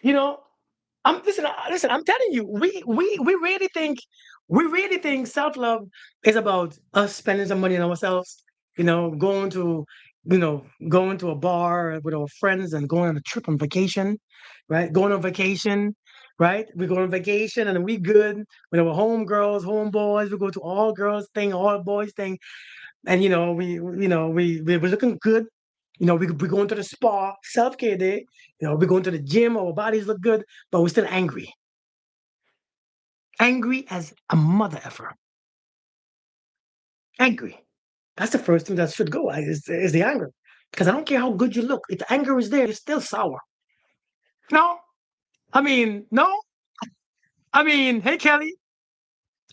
You know, listen. I'm telling you, we really think self love is about us spending some money on ourselves. Going to going to a bar with our friends and going on a trip on vacation, right? Going on vacation, right? We go on vacation and we good with our home girls, home boys. We go to all girls thing, all boys thing, and we're looking good. We going to the spa, self care day. We going to the gym. Our bodies look good, but we're still angry, angry as a mother effer, angry. That's the first thing that should go. Is the anger, because I don't care how good you look. If the anger is there, you're still sour. No, no. Hey Kelly,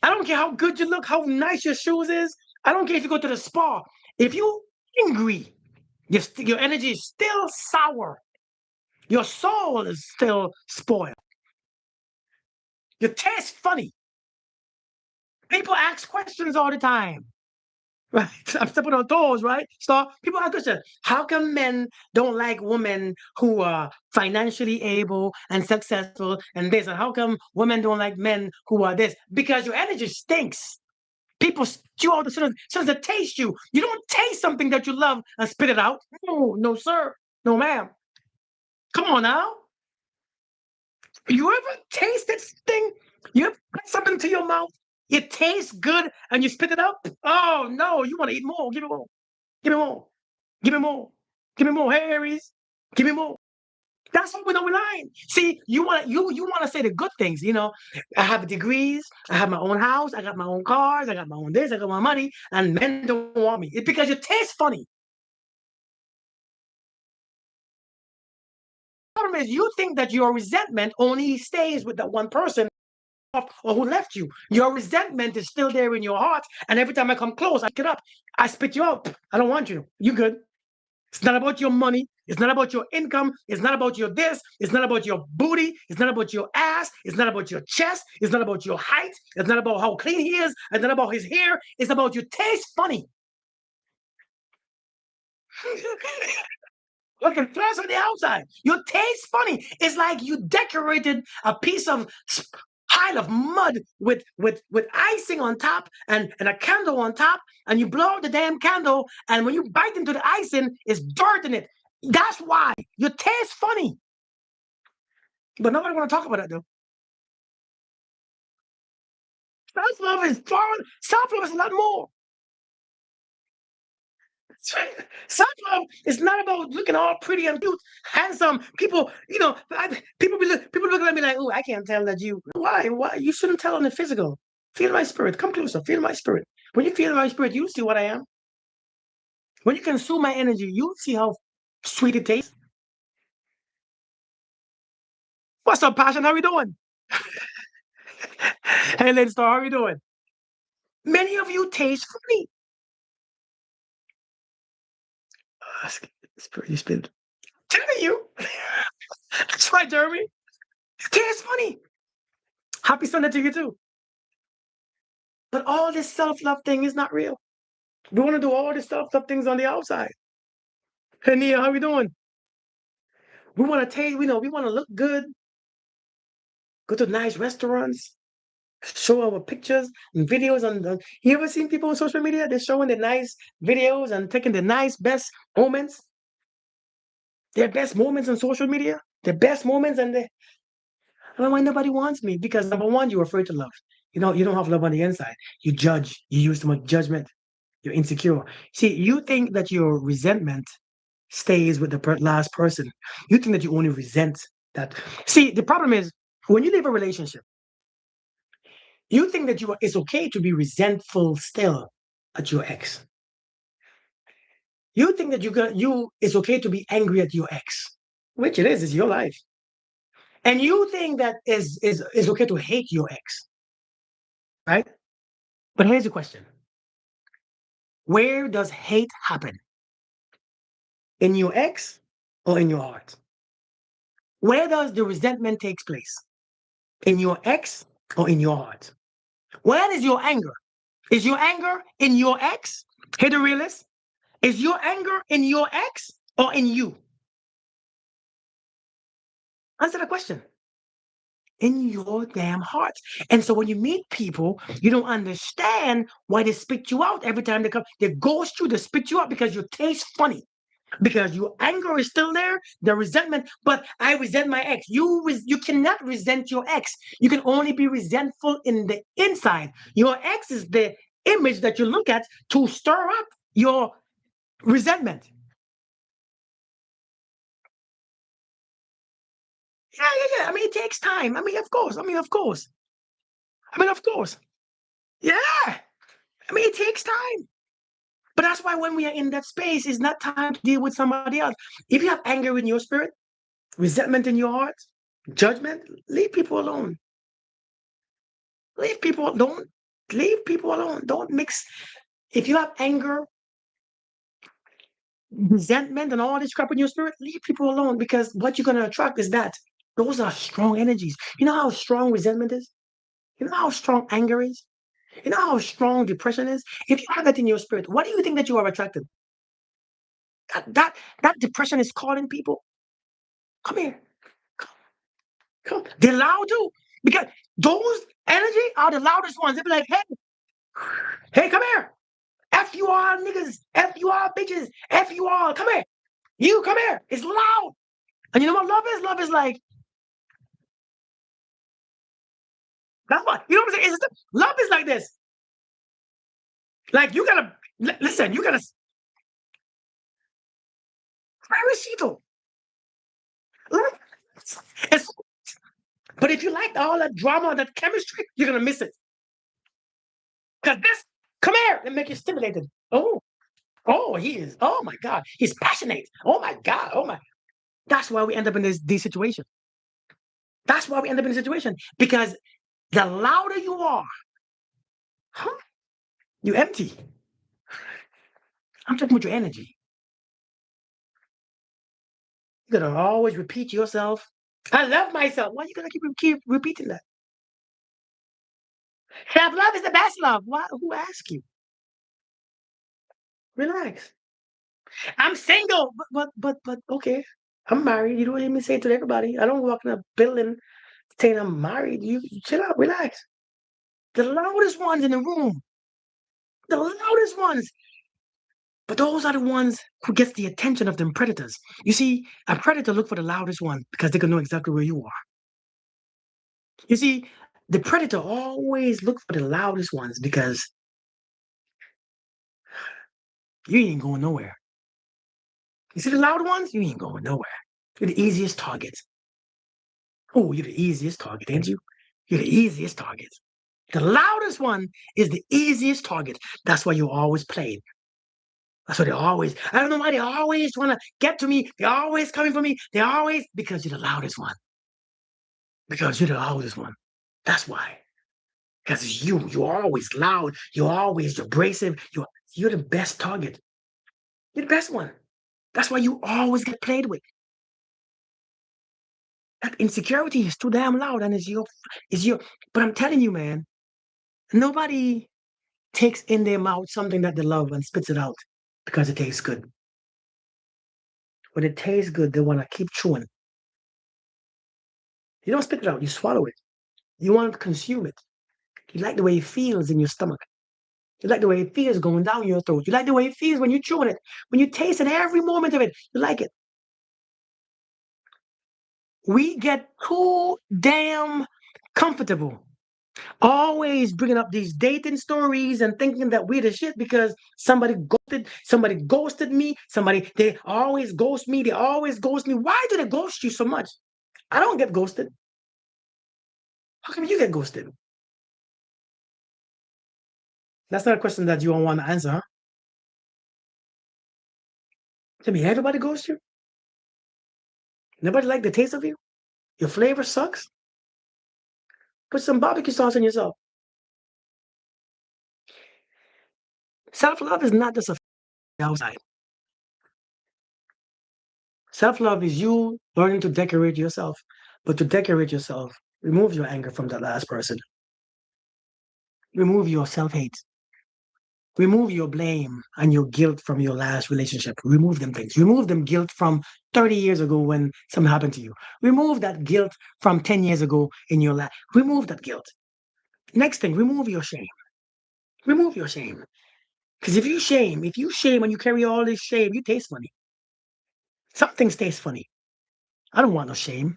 I don't care how good you look, how nice your shoes is. I don't care if you go to the spa. If you angry, your energy is still sour. Your soul is still spoiled. Your taste funny. People ask questions all the time. Right? I'm stepping on toes, right? So people ask questions. How come men don't like women who are financially able and successful and this? And how come women don't like men who are this? Because your energy stinks. People stew all the soon as they taste you. You don't taste something that you love and spit it out. No, no, sir. No, ma'am. Come on now. You ever taste this thing? You ever put something to your mouth? It tastes good and you spit it out? Oh no, you want to eat more. Give me more. Give me more. Give me more. Give me more. Hey, Aries. Give me more. That's what we know we're lying. See, you want to say the good things, I have degrees, I have my own house, I got my own cars, I got my own this, I got my money, and men don't want me. It's because you taste funny. The problem is you think that your resentment only stays with that one person or who left you. Your resentment is still there in your heart. And every time I come close, I get up. I spit you out. I don't want you. You good. It's not about your money. It's not about your income. It's not about your this. It's not about your booty. It's not about your ass. It's not about your chest. It's not about your height. It's not about how clean he is. It's not about his hair. It's about you taste funny. Looking flash on the outside. Your taste funny. It's like you decorated a piece of pile of mud with icing on top and a candle on top, and you blow out the damn candle, and when you bite into the icing, it's dirt in it. That's why your taste funny. But nobody want to talk about that though. Self love is far. Self love is a lot more. Self love is not about looking all pretty and cute, handsome. People, people looking at me like, oh, I can't tell that you. Why? Why? You shouldn't tell on the physical. Feel my spirit. Come closer. Feel my spirit. When you feel my spirit, you see what I am. When you consume my energy, you see how sweet it tastes. What's up, passion? How we doing? Hey, Lady Star, how we doing? Many of you taste funny. Spirit, you spit. Telling you. That's right, Jeremy. Taste funny. Happy Sunday to you too. But all this self-love thing is not real. We want to do all this self-love things on the outside. Hey Nia, how we doing? We want to taste, we want to look good, go to nice restaurants, show our pictures and videos on the. You ever seen people on social media? They're showing the nice videos and taking the nice best moments, their best moments on social media, their best moments, and they. I don't know why nobody wants me because number one, you're afraid to love. You don't have love on the inside. You judge. You use too much judgment. You're insecure. See, you think that your resentment stays with the last person. You think that you only resent that. See, the problem is when you leave a relationship, you think that it's okay to be resentful still at your ex. You think that it's okay to be angry at your ex, which it is. It's your life, and you think that is okay to hate your ex, right? But here's the question: where does hate happen? In your ex or in your heart? Where does the resentment takes place? In your ex or in your heart? Where is your anger? Is your anger in your ex? Hey, the realist. Is your anger in your ex or in you? Answer the question. In your damn heart. And so when you meet people, you don't understand why they spit you out every time they come. They ghost you, they spit you out because you taste funny. Because your anger is still there, the resentment. But I resent my ex. You cannot resent your ex. You can only be resentful in the inside. Your ex is the image that you look at to stir up your resentment. Yeah, yeah, yeah. I mean, it takes time. I mean, of course. I mean, of course. I mean, of course. Yeah. I mean, it takes time. But that's why when we are in that space, it's not time to deal with somebody else. If you have anger in your spirit, resentment in your heart, judgment, leave people alone. Leave people, don't leave people alone. Don't mix. If you have anger, resentment, and all this crap in your spirit, leave people alone because what you're going to attract is that. Those are strong energies. You know how strong resentment is? You know how strong anger is? You know how strong depression is? If you have that in your spirit, what do you think that you are attracted? That depression is calling people. Come here. Come, come. They're loud too. Because those energy are the loudest ones. They'll be like, hey, hey, come here. F you all niggas. F you all bitches. F you all. Come here. You come here. It's loud. And you know what love is? Love is like, that's what, you know what I'm saying? Love is like this. Like you gotta, listen, you gotta, Clarisito. It's, but if you like all that drama, that chemistry, you're gonna miss it. Because this, come here, and make you stimulated. Oh, oh, he is. Oh my God, he's passionate. Oh my God. Oh my. That's why we end up in this situation. That's why we end up in this situation because the louder you are, huh, you empty. I'm talking about your energy. You gotta always repeat yourself. I love myself. Why you gonna keep repeating that? Self love is the best love. Why? Who asked you? Relax. I'm single, but okay. I'm married. You don't hear me say it to everybody. I don't walk in a building saying I'm married. You chill out, relax. The loudest ones in the room, the loudest ones. But those are the ones who gets the attention of them predators. You see, a predator look for the loudest one because they can know exactly where you are. You see, the predator always look for the loudest ones because you ain't going nowhere. You see the loud ones? You ain't going nowhere. You're the easiest target. Oh, you're the easiest target, ain't you? You're the easiest target. The loudest one is the easiest target. That's why you always play. That's why they always, I don't know why they always want to get to me. They're always coming for me. They always, because you're the loudest one. Because you're the loudest one. That's why. Because it's you. You're always loud. You're always abrasive. You're the best target. You're the best one. That's why you always get played with. That insecurity is too damn loud and it's your, but I'm telling you, man, nobody takes in their mouth something that they love and spits it out because it tastes good. When it tastes good, they want to keep chewing. You don't spit it out, you swallow it. You want to consume it. You like the way it feels in your stomach. You like the way it feels going down your throat. You like the way it feels when you're chewing it. When you taste it, every moment of it, you like it. We get too damn comfortable. Always bringing up these dating stories and thinking that we're the shit because somebody ghosted me, they always ghost me, they always ghost me. Why do they ghost you so much? I don't get ghosted. How come you get ghosted? That's not a question that you don't want to answer, huh? Tell me, everybody ghosts you? Nobody like the taste of you? Your flavor sucks? Put some barbecue sauce on yourself. Self-love is not just a outside. Self-love is you learning to decorate yourself. But to decorate yourself, remove your anger from that last person. Remove your self-hate. Remove your blame and your guilt from your last relationship. Remove them things. Remove them guilt from 30 years ago when something happened to you. Remove that guilt from 10 years ago in your life. Remove that guilt. Next thing, remove your shame. Remove your shame. Because if you shame and you carry all this shame, you taste funny. Some things taste funny. I don't want no shame.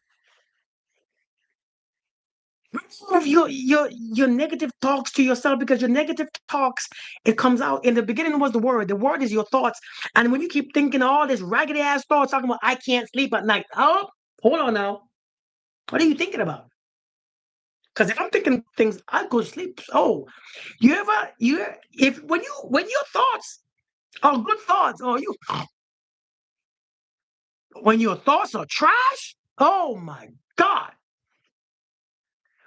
Remove your negative talks to yourself because your negative talks, it comes out. In the beginning was the word. The word is your thoughts. And when you keep thinking all this raggedy ass thoughts talking about I can't sleep at night. Oh, hold on now. What are you thinking about? Because if I'm thinking things, I go to sleep. Oh, you ever you if when your thoughts are good thoughts, or you when your thoughts are trash, oh my God.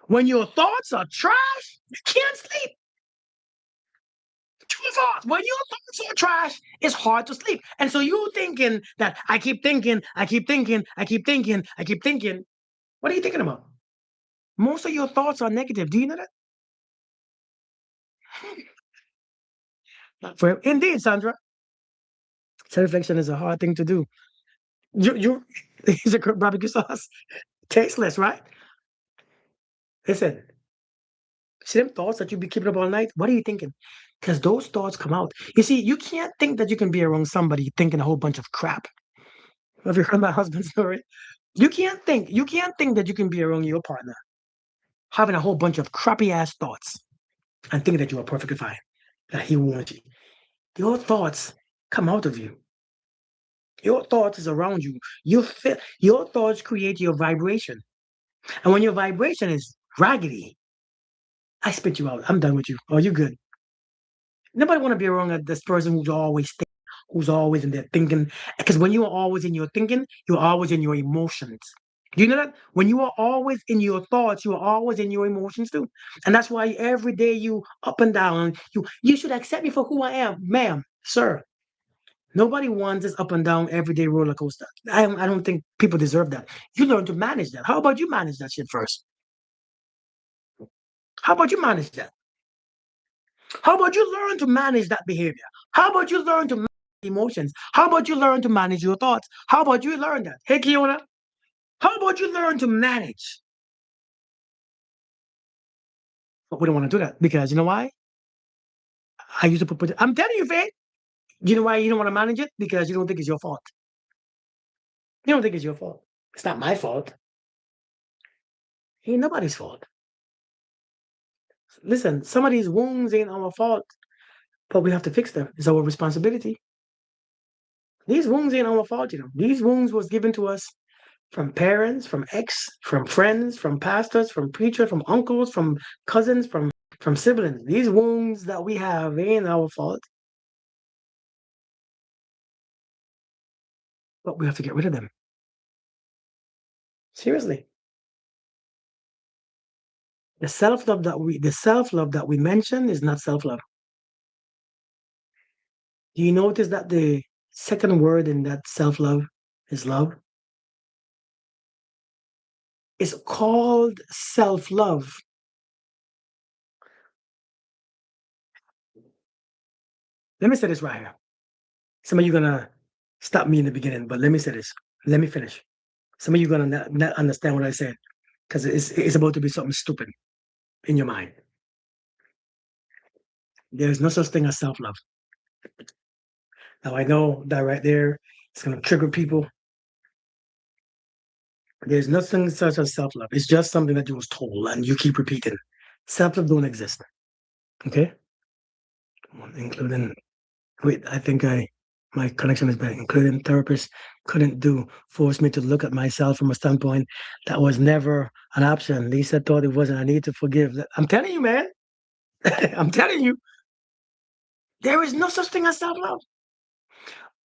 When your thoughts are trash, you can't sleep. True thoughts. When your thoughts are trash, it's hard to sleep. And so you thinking that I keep thinking, I keep thinking, I keep thinking, I keep thinking. What are you thinking about? Most of your thoughts are negative. Do you know that? Not for indeed, Sandra. Self-reflection is a hard thing to do. You it's a barbecue sauce. Tasteless, right? Listen, see them thoughts that you be keeping up all night? What are you thinking? Because those thoughts come out. You see, you can't think that you can be around somebody thinking a whole bunch of crap. Have you heard my husband's story? You can't think that you can be around your partner having a whole bunch of crappy ass thoughts and thinking that you are perfectly fine, that he wants you. Your thoughts come out of you. Your thoughts is around you. Your thoughts create your vibration. And when your vibration is raggedy, I spit you out. I'm done with you. Oh, you good. Nobody want to be around this person who's always in there thinking. Because when you are always in your thinking, you're always in your emotions. Do you know that? When you are always in your thoughts, you are always in your emotions too. And that's why every day you up and down, you should accept me for who I am, ma'am, sir. Nobody wants this up and down everyday roller coaster. I don't think people deserve that. You learn to manage that. How about you manage that shit first? How about you manage that? How about you learn to manage that behavior? How about you learn to manage emotions? How about you learn to manage your thoughts? How about you learn that? Hey, Kiona, how about you learn to manage? But we don't want to do that because you know why? I used to I'm telling you, Faith. You know why you don't want to manage it? Because you don't think it's your fault. You don't think it's your fault. It's not my fault. Ain't nobody's fault. Listen, some of these wounds ain't our fault, but we have to fix them. It's our responsibility. These wounds ain't our fault, you know. These wounds was given to us from parents, from ex, from friends, from pastors, from preachers, from uncles, from cousins, from siblings. These wounds that we have ain't our fault, but we have to get rid of them. Seriously. The self love that we mentioned is not self-love. Do you notice that the second word in that self-love is love? It's called self-love. Let me say this right here. Some of you gonna stop me in the beginning, but let me say this. Let me finish. Some of you gonna not understand what I said because it's about to be something stupid in your mind. There is no such thing as self-love. Now I know that right there it's gonna trigger people. There's nothing such as self-love. It's just something that you was told and you keep repeating. Self-love don't exist. Okay? Including wait, I think my connection is bad. Including therapists couldn't do force me to look at myself from a standpoint that was never an option. Lisa thought it wasn't. I need to forgive. I'm telling you, man. I'm telling you, there is no such thing as self-love.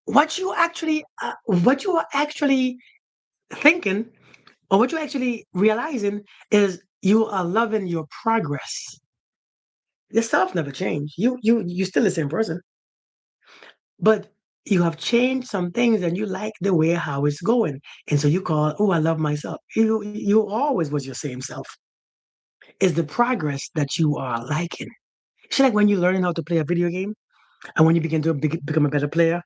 What you are actually thinking, or what you're actually realizing, is you are loving your progress. Yourself never changed. You still the same person, but you have changed some things, and you like the way how it's going, and so you call, oh, I love myself. You always was your same self. It's the progress that you are liking. It's like when you're learning how to play a video game. And when you begin to become a better player,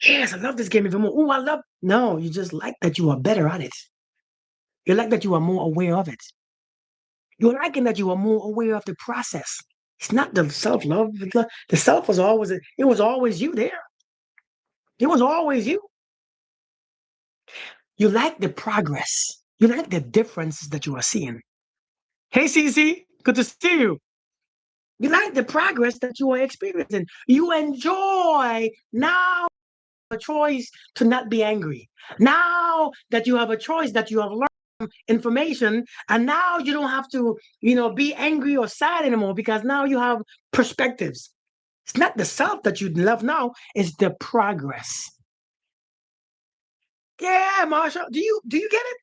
yes, I love this game even more. Oh, I love. No, you just like that you are better at it. You like that you are more aware of it. You're liking that you are more aware of the process. It's not the self love. The self was always it was always you there. It was always you. You like the progress. You like the differences that you are seeing. Hey, CC, good to see you. You like the progress that you are experiencing. You enjoy now a choice to not be angry. Now that you have a choice that you have learned information, and now you don't have to, be angry or sad anymore because now you have perspectives. It's not the self that you love now, it's the progress. Yeah, Marsha, do you get it?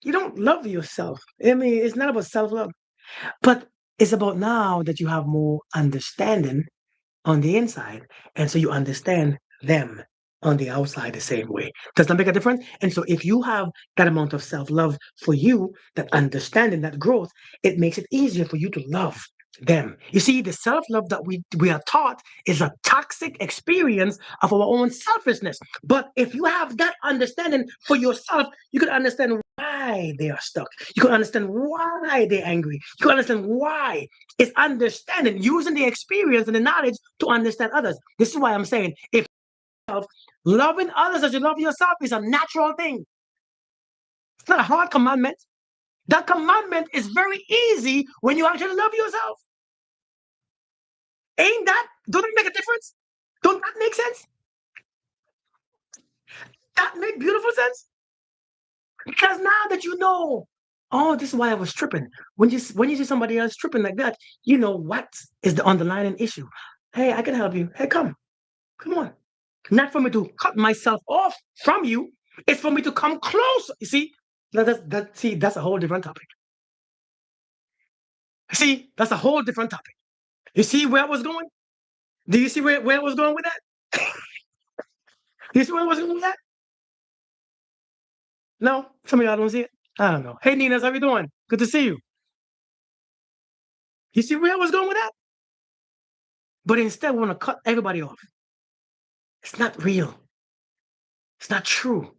You don't love yourself. I mean, it's not about self-love, but it's about now that you have more understanding on the inside. And so you understand them on the outside the same way. Does that make a difference? And so if you have that amount of self-love for you, that understanding, that growth, it makes it easier for you to love them. You see, the self-love that we are taught is a toxic experience of our own selfishness. But if you have that understanding for yourself, you can understand why they are stuck. You can understand why they're angry. You can understand why. It's understanding, using the experience and the knowledge to understand others. This is why I'm saying if loving others as you love yourself is a natural thing. It's not a hard commandment. That commandment is very easy when you actually love yourself. Ain't that? Don't it make a difference? Don't that make sense? That make beautiful sense? Because now that you know, oh, this is why I was tripping. When you see somebody else tripping like that, you know what is the underlying issue. Hey, I can help you. Hey, come on. Not for me to cut myself off from you. It's for me to come close. You see, that's a whole different topic. See, that's a whole different topic. You see where I was going? Do you see where I was going with that? You see where I was going with that? No, some of y'all don't see it. I don't know. Hey, Nina, how you doing? Good to see you. You see where I was going with that? But instead, we want to cut everybody off. It's not real. It's not true.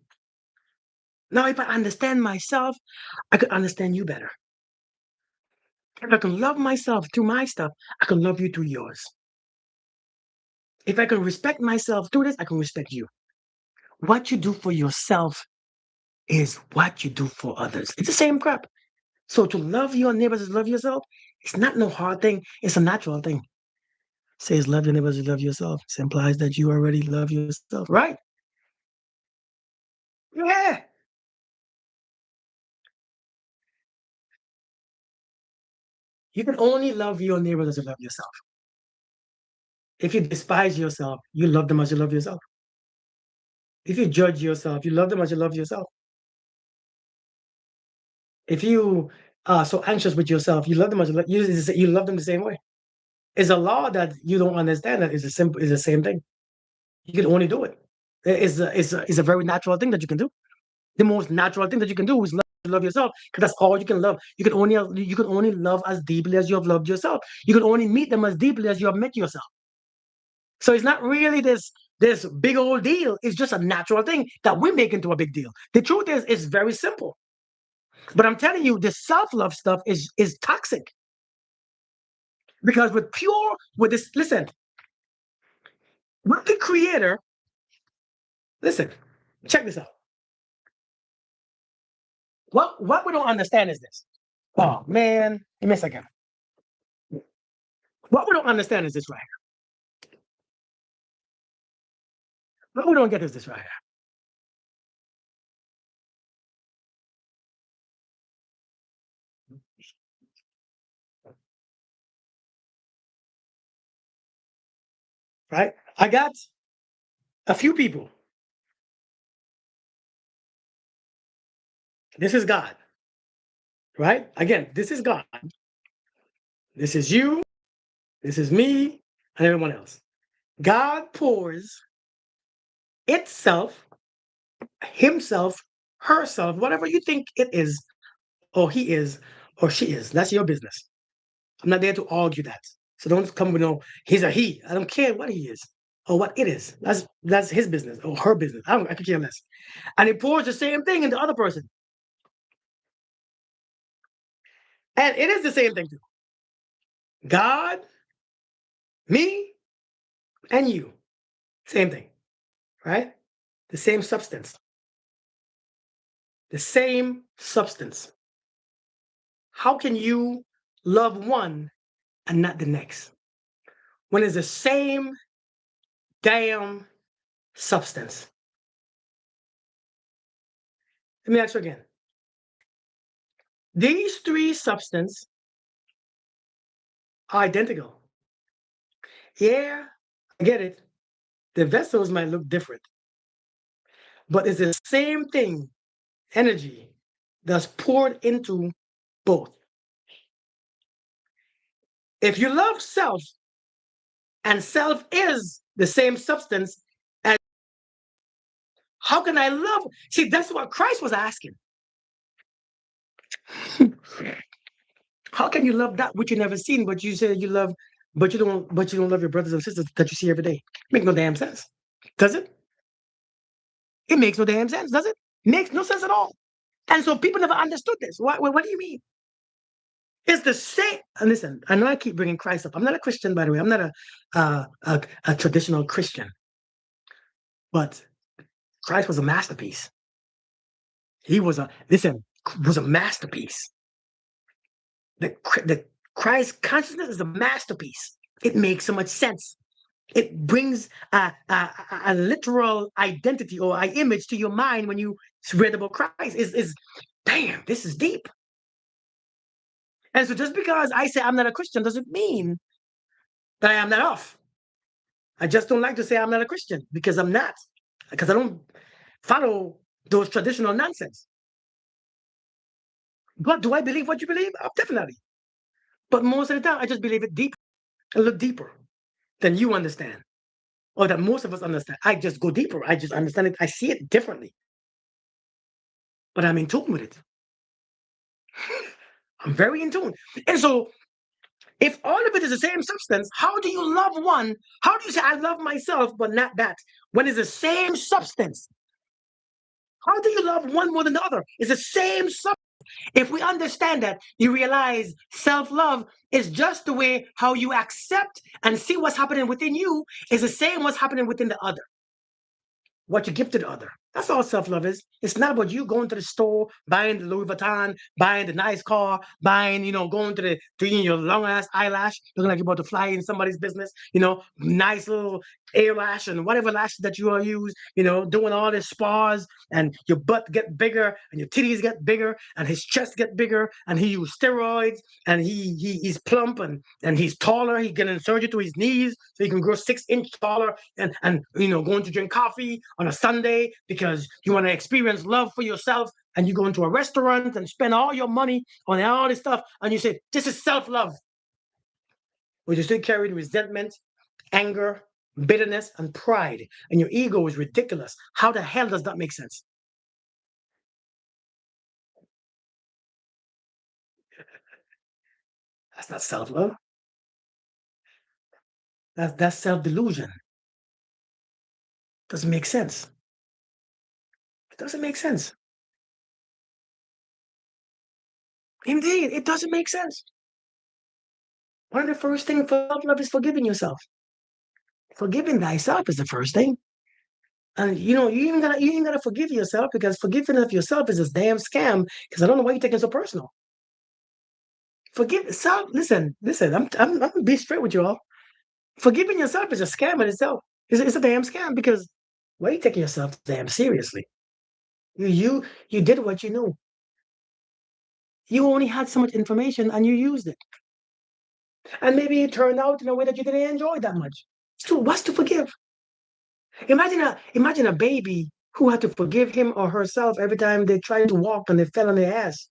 Now, if I understand myself, I could understand you better. If I can love myself through my stuff, I can love you through yours. If I can respect myself through this, I can respect you. What you do for yourself is what you do for others. It's the same crap. So to love your neighbors as love yourself, it's not no hard thing. It's a natural thing. Says love your neighbors as love yourself. It implies that you already love yourself, right? Yeah. You can only love your neighbors as you love yourself. If you despise yourself, you love them as you love yourself. If you judge yourself, you love them as you love yourself. If you are so anxious with yourself, you love them as you love them the same way. It's a law that you don't understand that is the same thing. You can only do it. It's a very natural thing that you can do. The most natural thing that you can do is love yourself because that's all you can love. You can only love as deeply as you have loved yourself. You can only meet them as deeply as you have met yourself. So it's not really this big old deal. It's just a natural thing that we make into a big deal. The truth is, it's very simple. But I'm telling you, the self-love stuff is toxic because with this, listen, with the creator, listen, check this out. What we don't understand is this. Oh man, give me a second. What we don't understand is this right here. What we don't get is this right here. Right? I got a few people. This is God, right? Again, this is God. This is you. This is me, and everyone else. God pours itself, himself, herself, whatever you think it is, or he is, or she is. That's your business. I'm not there to argue that. So don't come with no, he's a he. I don't care what he is or what it is. That's his business or her business. I could care less. And he pours the same thing into the other person. And it is the same thing too. God, me, and you. Same thing, right? The same substance. The same substance. How can you love one and not the next when it's the same damn substance? Let me ask you again. These three substances are identical. Yeah, I get it. The vessels might look different, but it's the same thing, energy that's poured into both. If you love self, and self is the same substance as, how can I love? See, that's what Christ was asking. How can you love that which you never seen, but you say you love, but you don't love your brothers and sisters that you see every day? Make no damn sense. Does it? It makes no damn sense, does it? Makes no sense at all. And so people never understood this. What do you mean? It's the same. And listen, I know I keep bringing Christ up. I'm not a Christian, by the way. I'm not a traditional Christian. But Christ was a masterpiece. He was was a masterpiece. The Christ consciousness is a masterpiece. It makes so much sense. It brings a literal identity or an image to your mind when you read about Christ. Is damn, this is deep. And so just because I say I'm not a Christian doesn't mean that I am not off. I just don't like to say I'm not a Christian because I'm not. Because I don't follow those traditional nonsense. But do I believe what you believe? Definitely. But most of the time, I just believe it deep, a little deeper than you understand, or that most of us understand. I just go deeper. I just understand it. I see it differently. But I'm in tune with it. I'm very in tune. And so, if all of it is the same substance, how do you love one? How do you say, I love myself, but not that? When it's the same substance. How do you love one more than the other? It's the same substance. If we understand that, you realize self-love is just the way how you accept and see what's happening within you is the same what's happening within the other. What you give to the other. That's all self-love is. It's not about you going to the store, buying the Louis Vuitton, buying the nice car, buying, going to doing your long ass eyelash, looking like you're about to fly in somebody's business, nice little air lash and whatever lash that you are use, doing all this spas and your butt get bigger and your titties get bigger and his chest get bigger and he use steroids and he's plump and he's taller. He getting surgery to his knees so he can grow 6 inch taller and going to drink coffee on a Sunday because you want to experience love for yourself, and you go into a restaurant and spend all your money on all this stuff, and you say, this is self-love. But you still carry resentment, anger, bitterness, and pride, and your ego is ridiculous. How the hell does that make sense? That's not self-love. That's self-delusion. Doesn't make sense. It doesn't make sense. Indeed, it doesn't make sense. One of the first things for self-love is forgiving yourself. Forgiving thyself is the first thing. And you ain't gotta forgive yourself because forgiving of yourself is this damn scam. Because I don't know why you're taking it so personal. Forgive self. Listen. I'm gonna be straight with you all. Forgiving yourself is a scam in itself. It's a damn scam because why are you taking yourself damn seriously? You did what you knew. You only had so much information and you used it. And maybe it turned out in a way that you didn't enjoy that much. So what's to forgive? Imagine a baby who had to forgive him or herself every time they tried to walk and they fell on their ass.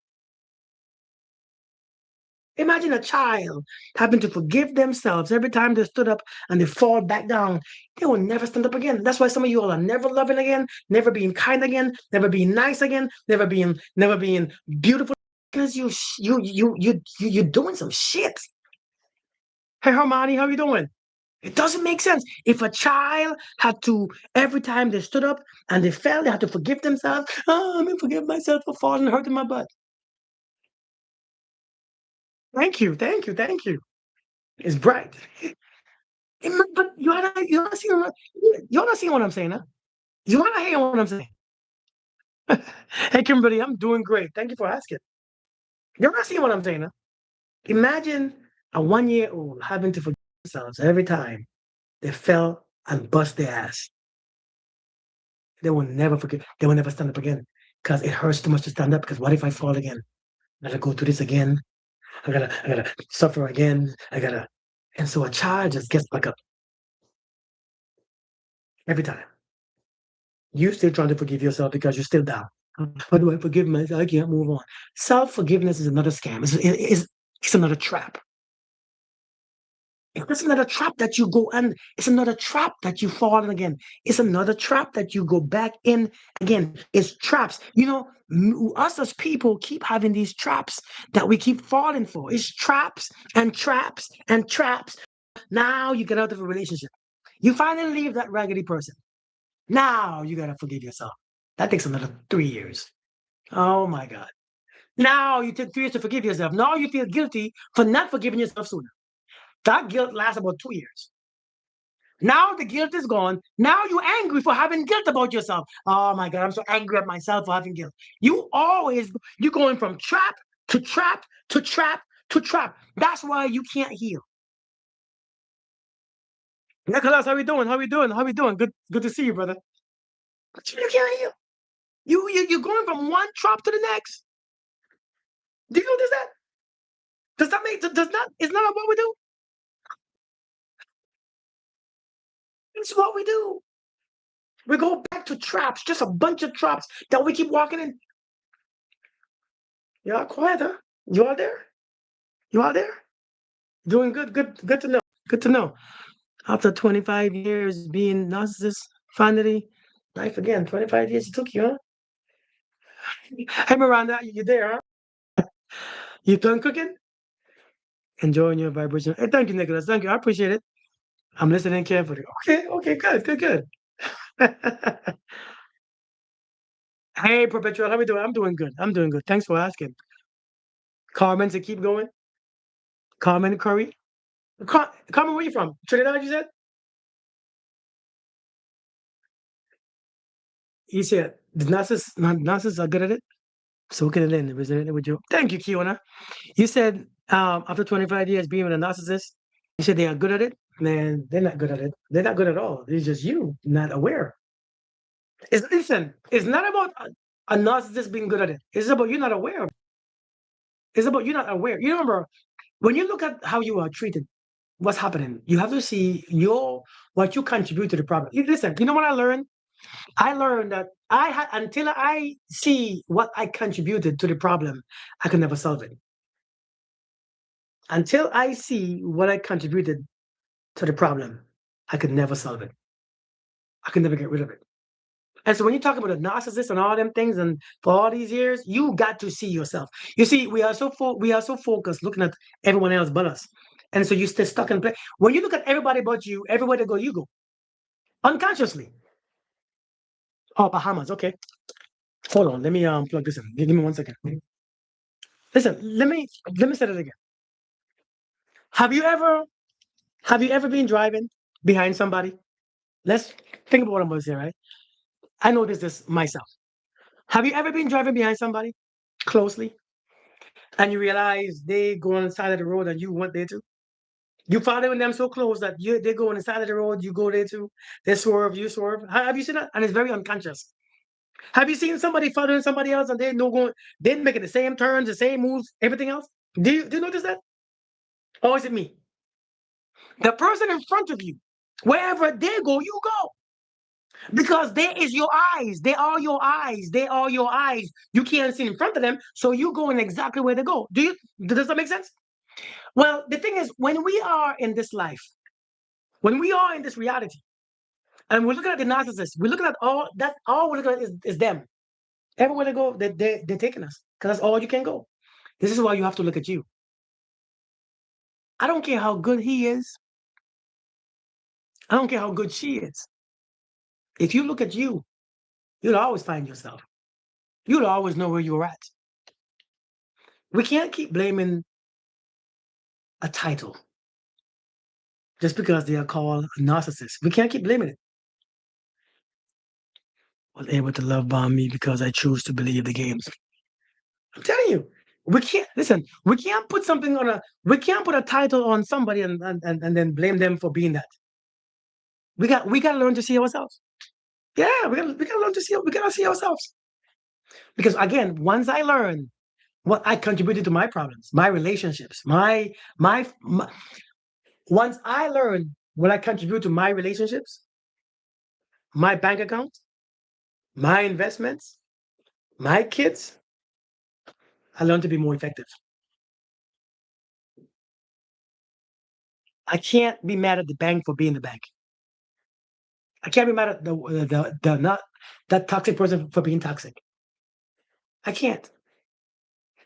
Imagine a child having to forgive themselves every time they stood up and they fall back down. They will never stand up again. That's why some of you all are never loving again, never being kind again, never being nice again, never being beautiful because you're doing some shit. Hey, Hermione, how you doing? It doesn't make sense. If a child had to, every time they stood up and they fell, they had to forgive themselves. Oh, I'm gonna forgive myself for falling and hurting my butt. Thank you, thank you, thank you. It's bright. But you wanna see what you wanna see what I'm saying, huh? You wanna hear what I'm saying? Hey, Kimberly, I'm doing great. Thank you for asking. You wanna see what I'm saying, huh? Imagine a 1-year-old having to forgive themselves every time they fell and bust their ass. They will never forget. They will never stand up again because it hurts too much to stand up. Because what if I fall again? I gotta go through this again. I gotta suffer again. I gotta. And so a child just gets back up every time. You still trying to forgive yourself because you're still down. How do I forgive myself? I can't move on. Self forgiveness is another scam. It's another trap. It's another trap that you go and it's another trap that you fall in again. It's another trap that you go back in again. It's traps. Us as people keep having these traps that we keep falling for. It's traps and traps and traps. Now you get out of a relationship. You finally leave that raggedy person. Now you gotta forgive yourself. That takes another 3 years. Oh my God. Now you take 3 years to forgive yourself. Now you feel guilty for not forgiving yourself sooner. That guilt lasts about 2 years. Now the guilt is gone. Now you're angry for having guilt about yourself. Oh my God, I'm so angry at myself for having guilt. You're going from trap to trap to trap to trap. That's why you can't heal. Nicholas, how we doing? How we doing? How we doing? Good to see you, brother. But you can't heal. You're going from one trap to the next. Do you notice that? Does that make does not is not what we do? It's what we do. We go back to traps, just a bunch of traps that we keep walking in. You're quiet, huh? You are there? You are there? Doing good, good to know. Good to know. After 25 years being narcissist, finally, life again. 25 years it took you, huh? Hey Miranda, you there, huh? You done cooking? Enjoying your vibration. Hey, thank you, Nicholas. Thank you. I appreciate it. I'm listening carefully. Okay, okay, good. Hey, Perpetual, how we doing? I'm doing good. I'm doing good. Thanks for asking. Carmen, to keep going. Carmen Curry. Carmen, where you from? Trinidad, you said? You said the nurses are good at it? So can it end? Resonating with you. Thank you, Kiona. You said after 25 years being with a narcissist, you said they are good at it. Man, they're not good at it. They're not good at all. It's just you not aware. Listen, it's not about a narcissist being good at it. It's about you not aware. It's about you not aware. You remember when you look at how you are treated, what's happening? You have to see your what you contribute to the problem. Listen, you know what I learned? I learned that I had until I see what I contributed to the problem, I can never solve it. Until I see what I contributed to the problem, I could never solve it. I could never get rid of it. And so when you talk about a narcissist and all them things, and for all these years, you got to see yourself. You see, we are so focused looking at everyone else but us, and so you stay stuck in place. When you look at everybody but you, everywhere they go, you go unconsciously. Oh, Bahamas. Okay, hold on. Let me plug this in. Give me 1 second. Listen, let me say that again. Have you ever have you ever been driving behind somebody? Let's think about what I'm going to say. Right? I know this myself. Have you ever been driving behind somebody closely and you realize they go on the side of the road and you went there too? You following them so close that they go on the side of the road, you go there too. They swerve, you swerve. Have you seen that? And it's very unconscious. Have you seen somebody following somebody else and they're making the same turns, the same moves, everything else? Do you notice that? Or is it me? The person in front of you, wherever they go, you go. Because there is your eyes. They are your eyes. They are your eyes. You can't see in front of them, so you going exactly where they go. Does that make sense? Well, the thing is, when we are in this life, when we are in this reality, and we're looking at the narcissists, we're looking at all we're looking at is them. Everywhere they go, they're taking us. Because that's all you can go. This is why you have to look at you. I don't care how good he is. I don't care how good she is. If you look at you, you'll always find yourself. You'll always know where you're at. We can't keep blaming a title just because they are called a narcissist. We can't keep blaming it. Was able to love bomb me because I choose to believe the games. I'm telling you, we can't listen. We can't put something on a. We can't put a title on somebody and then blame them for being that. We got to learn to see ourselves. Yeah, we gotta learn to see. We gotta see ourselves because again, once I learn what I contributed to my problems, my relationships, my once I learn what I contribute to my relationships, my bank account, my investments, my kids, I learn to be more effective. I can't be mad at the bank for being the bank. I can't be mad at the not that toxic person for being toxic. I can't.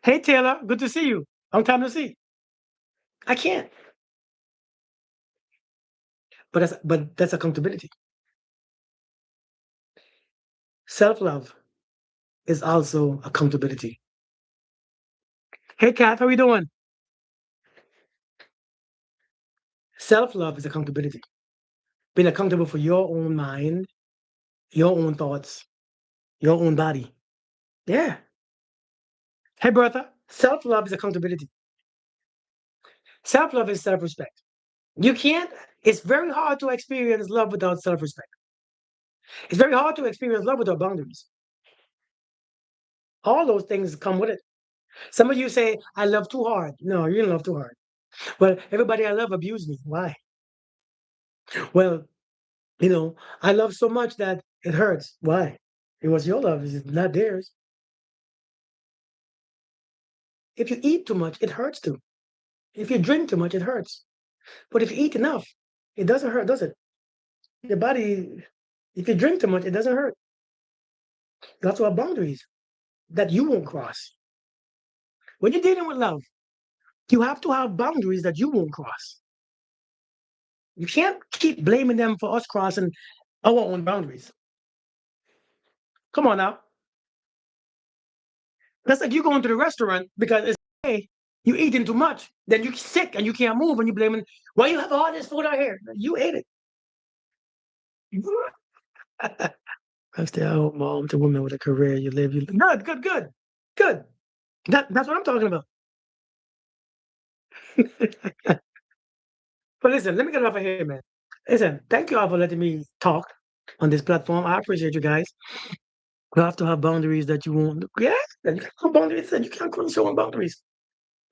Hey Taylor, good to see you. Long time to see. I can't. But that's accountability. Self-love is also accountability. Hey Kath, how are you doing? Self-love is accountability. Being accountable for your own mind, your own thoughts, your own body. Yeah. Hey Bertha, self-love is accountability. Self-love is self-respect. You can't, it's very hard to experience love without self-respect. It's very hard to experience love without boundaries. All those things come with it. Some of you say, I love too hard. No, you didn't love too hard. Well, everybody I love abused me. Why? Well, I love so much that it hurts. Why? It was your love, it's not theirs. If you eat too much, it hurts too. If you drink too much, it hurts. But if you eat enough, it doesn't hurt, does it? Your body, if you drink too much, it doesn't hurt. You have to have boundaries that you won't cross. When you're dealing with love, you have to have boundaries that you won't cross. You can't keep blaming them for us crossing our own boundaries. Come on now. That's like you going to the restaurant because it's hey, you eating too much. Then you're sick and you can't move and you blaming why you have all this food out here. You ate it. I stay at home mom to women with a career. You live, good, good, good, good. That's what I'm talking about. But listen, let me get off of here, man. Listen, thank you all for letting me talk on this platform. I appreciate you guys. You have to have boundaries that you won't. Yeah, you can't have boundaries that you can't cross your own boundaries.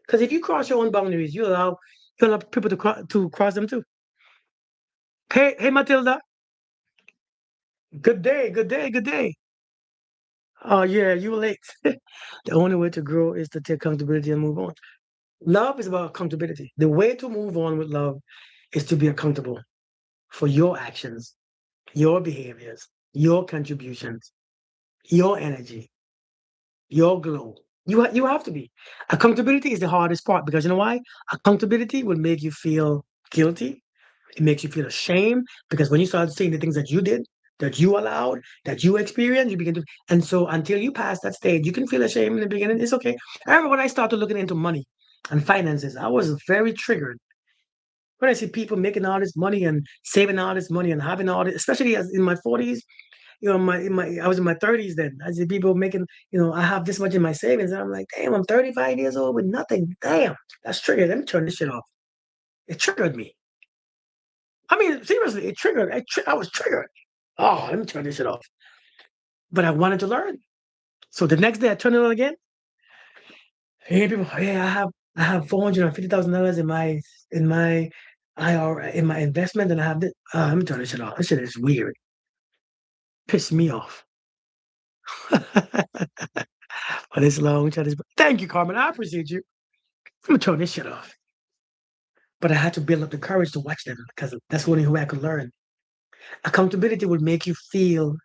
Because if you cross your own boundaries, you allow people to cross them too. Hey, Matilda. Good day, good day, good day. Oh yeah, you were late. The only way to grow is to take accountability and move on. Love is about accountability. The way to move on with love is to be accountable for your actions, your behaviors, your contributions, your energy, your glow. You have to be. Accountability is the hardest part because you know why? Accountability will make you feel guilty. It makes you feel ashamed because when you start seeing the things that you did, that you allowed, that you experienced, you begin to. And so until you pass that stage, you can feel ashamed in the beginning. It's okay. I remember when I started looking into money and finances, I was very triggered when I see people making all this money and saving all this money and having all this, especially as in my 40s. I was in my 30s then. I see people making, I have this much in my savings. And I'm like, damn, I'm 35 years old with nothing. Damn, that's triggered. Let me turn this shit off. It triggered me. I mean, seriously, it triggered. I was triggered. Oh, let me turn this shit off. But I wanted to learn. So the next day I turned it on again. Hey people, hey, I have $450,000 in my IRA in my investment, and I have this. Let me turn this shit off. This shit is weird. Piss me off. For this long chat is. Thank you, Carmen. I appreciate you. I'm gonna turn this shit off. But I had to build up the courage to watch them because that's the only way I could learn. Accountability will make you feel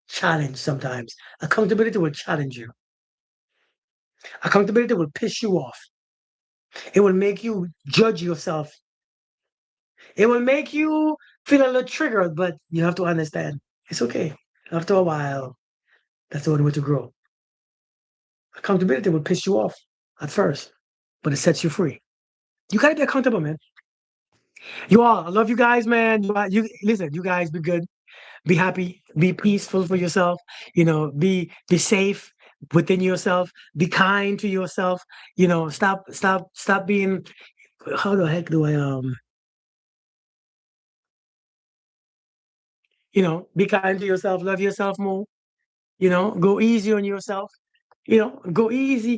challenged sometimes. Accountability will challenge you. Accountability will piss you off. It will make you judge yourself. It will make you feel a little triggered, but you have to understand it's okay. After a while, that's the only way to grow. Accountability will piss you off at first, but it sets you free. You gotta be accountable, man. You all, I love you guys, man. You listen. You guys be good, be happy, be peaceful for yourself. Be safe within yourself. Be kind to yourself. Stop being. How the heck do I be kind to yourself. Love yourself more. Go easy on yourself. Go easy